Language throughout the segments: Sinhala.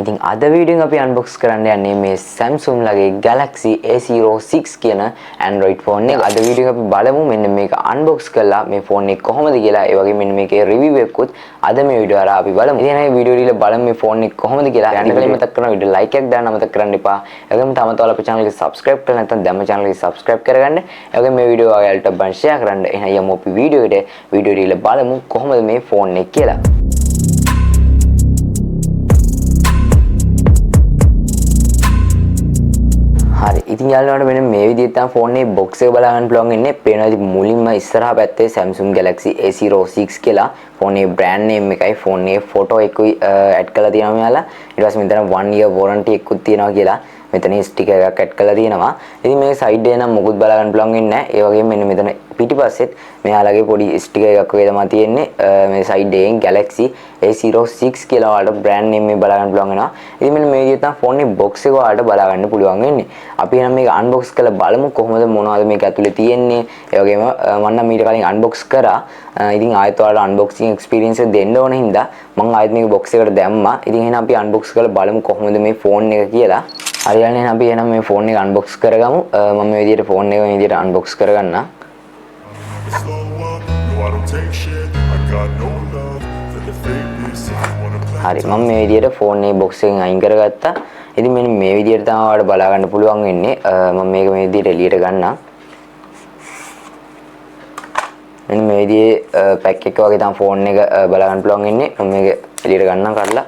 ඉතින් අද වීඩියෝ අපි අන්බොක්ස් කරන්න යන්නේ මේ Samsung ලගේ Galaxy A06 කියන Android phone එක. අද වීඩියෝ අපි බලමු මෙන්න මේක අන්බොක්ස් කරලා මේ phone එක කොහොමද කියලා. ඒ වගේම මෙන්න මේකේ review එකකුත් අද මේ වීඩියෝ හරහා අපි බලමු. ඉතින් මේ වීඩියෝ වල බලමු මේ phone එක කොහොමද කියලා. යන්න කලින් මතක් කරනවා වීඩියෝ like එකක් දාන්න මතක් කරන්න එපා. ඒ වගේම තම තවල අපේ channel එක subscribe කරලා නැත්නම් දැම්ම channel එක subscribe කරගන්න. ඒ වගේම මේ වීඩියෝ ඔයාලට බන් share කරන්න. එහෙනම් යමු අපි වීඩියෝ එකට. වීඩියෝ වල බලමු කොහොමද මේ phone එක කියලා. හරි ඉතින් යාළුවන්ට මෙන්න මේ විදිහට තමයි ෆෝන් එකේ බොක්ස් එක බලා ගන්න පුළුවන් ඉන්නේ. පේනවා ඉතින් මුලින්ම ඉස්සරහා පැත්තේ Samsung Galaxy A06 කියලා ෆෝන් එකේ බ්‍රෑන්ඩ් නේම් එකයි ෆෝන් එකේ ෆොටෝ එකකුයි ඇඩ් කරලා තියෙනවා මෙයාලා. ඊට පස්සේ මෙතන 1 year warranty එකකුත් තියෙනවා කියලා මෙතන ස්ටිකර් එකක් ඇඩ් කරලා තියෙනවා. ඉතින් මේ සයිඩ් එකේ නම් මොකුත් බලා ගන්න පුළුවන් වෙන්නේ නැහැ. ඒ වගේම මෙන්න මෙතන පිටිපස්සෙත් මෙයාලගේ පොඩි ස්ටිකර් එකක් වගේ තමයි තියෙන්නේ. මේ සයිඩ් එකෙන් Galaxy A06 කියලා වලට බ්‍රෑන්ඩ් නේම් එක බලා ගන්න පුළුවන් වෙනවා. ඉතින් මෙන්න මේ විදිහට තමයි ෆෝන් එකේ බොක්ස් එක වලට බලා ගන්න පුළුවන් වෙන්නේ. අපි එහෙනම් මේක අන්බොක්ස් කරලා බලමු කොහොමද මොනවද මේක ඇතුලේ තියෙන්නේ. ඒ වගේම මම නම් ඊට කලින් අන්බොක්ස් කරා. ඉතින් ආයෙත් ඔයාලට අන්බොක්සිං එක්ස්පීරියන්ස් එක දෙන්න ඕන හින්දා මම ආයෙත් මේක බොක්ස් එකට දැම්මා. ඉතින් එහෙනම් අපි අන්බොක්ස් කරලා බලමු කොහොමද මේ ෆෝන් එක කියලා. හරියන්නේ අපි එහෙනම් මේ ෆෝන් එක අන්බොක්ස් කරගමු. මම මේ විදිහට ෆෝන් එක මේ විදිහට අන්බොක්ස් කරගන්නම්. හරි මම මේ විදිහට ෆෝන් එකේ බොක්ස් එකෙන් අයින් කරගත්තා. ඉතින් මෙන්න මේ විදිහට තමයි ඔයාලට බලා ගන්න පුළුවන් වෙන්නේ. මම මේක මේ විදිහට එළියට ගන්නම්. මෙන්න මේ විදිහේ පැක් එක වගේ තමයි ෆෝන් එක බලා ගන්න පුළුවන් වෙන්නේ. මම මේක එළියට ගන්නම් කඩලා.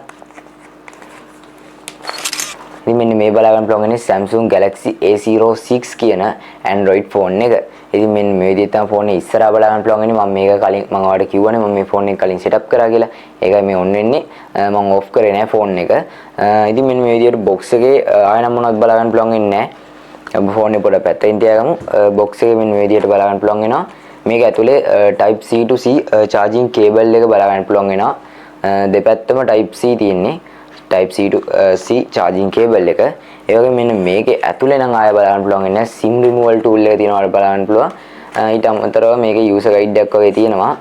ඉතින් මෙන්න මේ බලා ගන්න පුළුවන් ඉන්නේ Samsung Galaxy A06 කියන Android phone එක. ඉතින් මෙන්න මේ විදිහට තමයි ෆෝන් එක ඉස්සරහා බලා ගන්න පුළුවන් ඉන්නේ. මම මේක කලින් මම ඔයාලට කිව්වනේ මම මේ ෆෝන් එක කලින් setup කරා කියලා. ඒකයි මේ on වෙන්නේ. මම off කරේ නෑ ෆෝන් එක. ඉතින් මෙන්න මේ විදිහට box එකේ ආය නම් මොනවද බලා ගන්න පුළුවන් වෙන්නේ නෑ. ෆෝන් එක පොඩ පැත්තකින් තියාගමු. box එකේ මෙන්න මේ විදිහට බලා ගන්න පුළුවන් වෙනවා. මේක ඇතුලේ type C to C charging cable එක බලා ගන්න පුළුවන් වෙනවා. දෙපැත්තම type C තියෙන්නේ. type C to C charging cable එක. ඒ වගේම මෙන්න මේකේ ඇතුලේ නම් ආය බලන්න පුළුවන් ඉන්නේ SIM removal tool එක තියෙනවා බලන්න පුළුවන්. ඊට අමතරව මේකේ user guide එකක් වගේ තියෙනවා.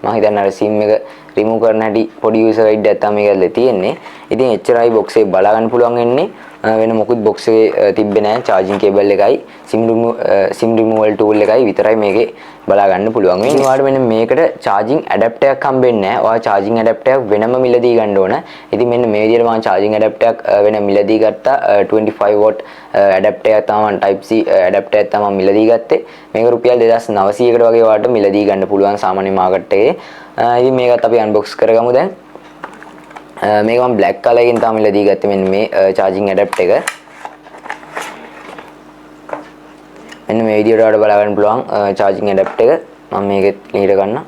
මම හිතන්නේ අර SIM එක remove කරන්න හැටි පොඩි user guide එකක් තමයි මේක ඇතුලේ තියෙන්නේ. ඉතින් එච්චරයි box එකේ බලා ගන්න පුළුවන් වෙන්නේ. වෙන මොකුත් box එකේ තිබ්බේ නැහැ charging cable එකයි SIM removal tool එකයි විතරයි මේකේ බලා ගන්න පුළුවන් වෙන්නේ. ඔයාලට මෙන්න මේකට charging adapter එකක් හම්බෙන්නේ නැහැ. ඔයා charging adapter එකක් වෙනම මිලදී ගන්න ඕන. ඉතින් මෙන්න මේ විදිහට මම charging adapter එකක් වෙන මිලදී ගත්තා. 25 watt adapter එකක් තමයි type C adapter එකක් තමයි මිලදී ගත්තේ. මේක රුපියල් 2900කට වගේ ඔයාලට මිලදී ගන්න පුළුවන් සාමාන්‍ය මාකට් එකේ. ඉතින් මේකත් අපි unbox කරගමු දැන්. මේක මම black color එකෙන් තමයි මිලදී ගත්තේ මෙන්න මේ charging adapter එක. මෙන්න මේ විදිහට ඔයාලට බලා ගන්න පුළුවන් charging adapter එක. මම මේකෙත් ලිහිර ගන්නවා.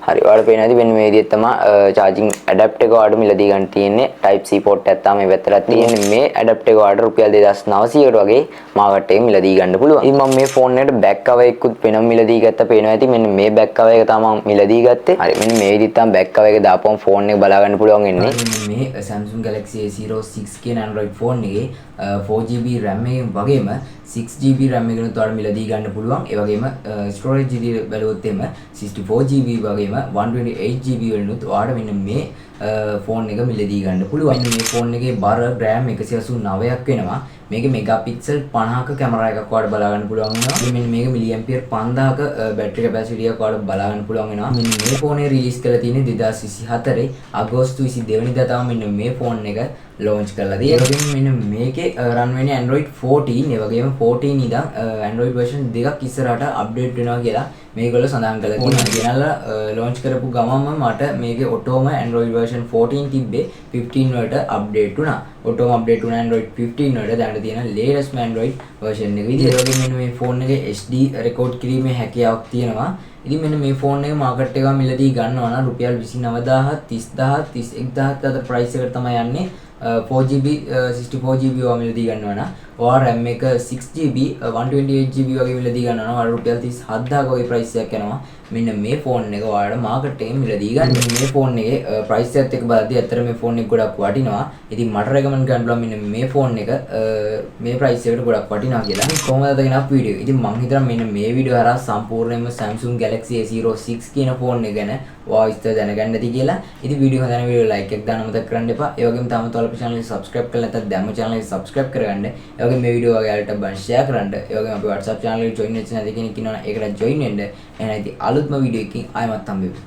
හරි ඔයාලට පේනවා ඉතින් මෙන්න මේ විදිහට තමයි charging adapter එක ඔයාලට මිලදී ගන්න තියෙන්නේ. type C port එකක් තමයි මේ පැත්තට තියෙන්නේ. මේ adapter එක ඔයාලට රුපියල් 2900කට වගේ මාකට් එකේ මිලදී ගන්න පුළුවන්. ඉතින් මම මේ ෆෝන් එකට back cover එකකුත් වෙනම මිලදී ගත්තා පේනවා ඇති. මෙන්න මේ back cover එක තමයි මිලදී ගත්තේ. හරි මෙන්න මේ විදිහට තමයි back cover එක දාපුවම ෆෝන් එක බලා ගන්න පුළුවන් වෙන්නේ. මේ Samsung Galaxy A06 කියන Android phone එකේ 4GB RAM එකෙන් වගේම 6GB RAM එකකිනුත් ඔයාලට මිලදී ගන්න පුළුවන්. ඒ වගේම storage විදිහට බැලුවොත් එම 64GB වගේම 128GB වලිනුත් ඔයාලට මෙන්න මේ ෆෝන් එක මිලදී ගන්න පුළුවන්. මේ ෆෝන් එකේ බර RAM 189ක් වෙනවා. මේකේ මෙගාපික්සල් 50ක කැමරා එකක් ඔයාලට බලා ගන්න පුළුවන් වෙනවා. මෙන්න මේක මිලිඇම්පියර් 5000ක බැටරි කැපැසිටි එකක් ඔයාලට බලා ගන්න පුළුවන් වෙනවා. මෙන්න මේ ෆෝන් එක රිලීස් කරලා තියෙන්නේ 2024 අගෝස්තු 22 වෙනිදා තමයි මෙන්න මේ ෆෝන් එක launch කරලා තියෙන්නේ. ඒ වගේම මෙන්න මේකේ run වෙන්නේ Android 14. ඒ වගේම 14 ඉඳන් Android version දෙකක් ඉස්සරහට update වෙනවා කියලා මේගොල්ලෝ සඳහන් කළා තියෙනවා. ගෙනල්ලා launch කරපු ගමන්ම මට මේකේ ඔටෝම Android version 14 තිබ්බේ 15 වලට update වුණා. ඔටෝම update වුණා Android 15 වලට දැන් තියෙන latest Android version එක විදිහට. ඒ වගේම මෙන්න මේ ෆෝන් එකේ HD record කිරීමේ හැකියාවක් තියෙනවා. ඉතින් මෙන්න මේ ෆෝන් එක මාකට් එකේ මිලදී ගන්නවා නම් රුපියල් 29000 30000 31000 අතර price එකට තමයි යන්නේ. 4GB 64GB මිලදී ගන්නවා නම් ඔයා RAM එක 6GB 128GB වගේ මිලදී ගන්නවා නම් රුපියල් 37000 වගේ ප්‍රයිස් එකක් යනවා. මෙන්න මේ ෆෝන් එක ඔයාලට මාකට් එකෙන් මිලදී ගන්න. මේ ෆෝන් එකේ ප්‍රයිස් එකත් එක්ක බලද්දී ඇත්තට මේ ෆෝන් එක ගොඩක් වටිනවා. ඉතින් මට රෙකමන්ඩ් කරන්න පුළුවන් මෙන්න මේ ෆෝන් එක මේ ප්‍රයිස් එකට ගොඩක් වටිනවා කියලා. කොහොමද අද ගෙනත් වීඩියෝ. ඉතින් මම හිතනවා මෙන්න මේ වීඩියෝ හරහා සම්පූර්ණයෙන්ම Samsung Galaxy A06 කියන ෆෝන් එක ගැන ඔයා විස්තර දැනගන්න ඇති කියලා. ඉතින් වීඩියෝ හදන වීඩියෝ ලයික් එකක් දාන්න මතක කරන්න එපා. ඒ වගේම තාම ඔයාලා channel එක subscribe කරලා නැත්නම් දැම්ම channel එක subscribe කරගන්න. ඒ වගේම මේ වීඩියෝ ඔයාලට බන් share කරන්න. ඒ වගේම අපේ WhatsApp channel එකට join වෙච්ච නැති කෙනෙක් ඉන්නවනම් ඒකට join වෙන්න. එහෙනම් ඉතින් අලුත්ම වීඩියෝ එකකින් ආයෙමත් හම්බෙමු.